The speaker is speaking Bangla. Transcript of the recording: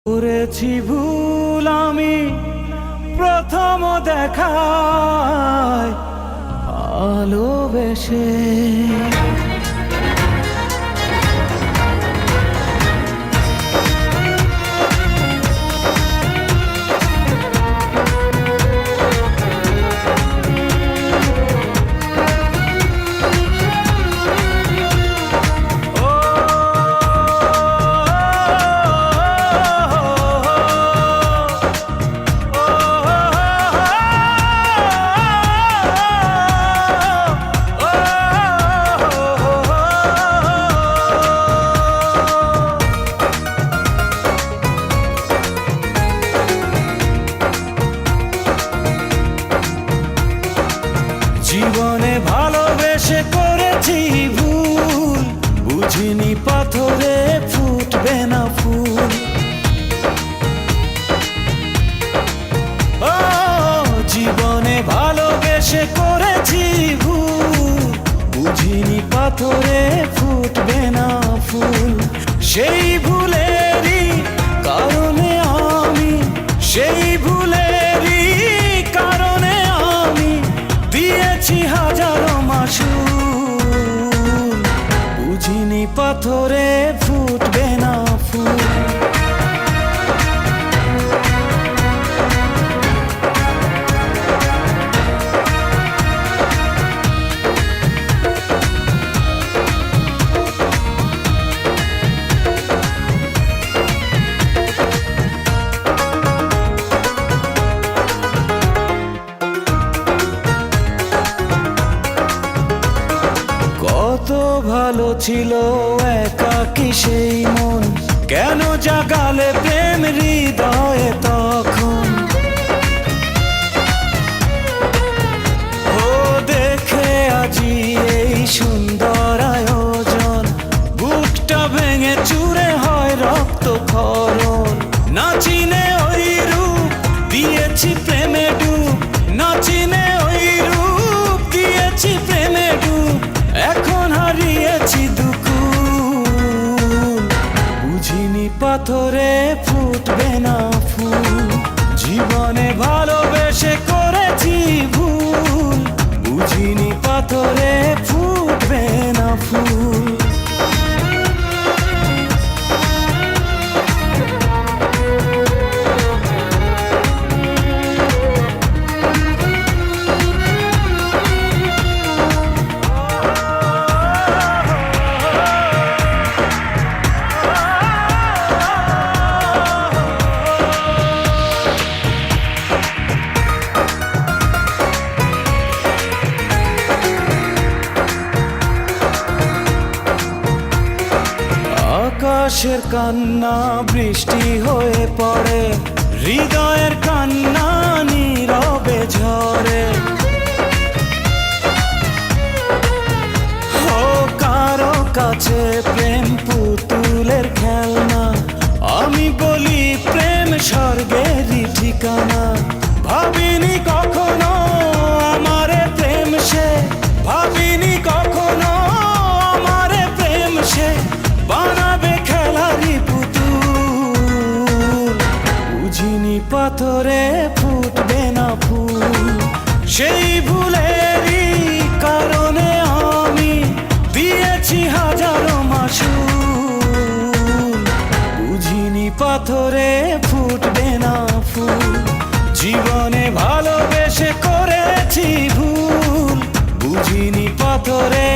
করেছি ভুল আমি প্রথম দেখায় ভালোবেসে। জীবনে ভালোবেসে করেছি ভুল, বুঝিনি পাথরে ফুটবে না ফুল। ও জীবনে ভালোবেসে করেছি ভুল, বুঝিনি পাথরে ফুটবে না ফুল। সেই ভুলেরই কারণে আমি, সেই ভুলেরই কারণে আমি দিয়েছি হাজারো মাসুল, বুঝিনি পাথরে ফুটবে না ফুল। কত ভালো ছিল একাকী সেই মন, কেন জাগালে প্রেম হৃদয়ে তখন। ও দেখে আজি এই সুন্দর আয়োজন, বুকটা ভেঙে চুরে হয় রক্ত ক্ষরণ। না চিনে ওই রূপ দিয়েছি প্রেমে ডুব, না চিনে ওই রূপ দিয়েছি প্রেমে ডুব। এখন হারিয়েছি দুকুল, বুঝিনি পাথরে ফুটবে না ফুল। জীবনে ভালোবেসে করেছি ভুল, বুঝিনি পাথরে ফুটবে না ফুল। আকাশের কান্না বৃষ্টি হয়ে পড়ে, হৃদয়ের কান্না নীরবে ঝরে। ও কারো কাছে প্রেম পুতুলের খেলনা, আমি বলি প্রেম স্বর্গেরই ঠিকানা। ভাবিনি কখনো আমারে প্রেম সে, ভাবিনি কখনো আমারে প্রেম সে বানাবে খেলারি পুতুল, বুঝিনি পাথরে ফুটবে না ফুল। সেই ভুলেরই কারণে আমি দিয়েছি হাজারো মাসুল, বুঝিনি পাথরে ফুটবে না ফুল। জীবনে ভালোবেসে করেছি ভুল, বুঝিনি পাথরে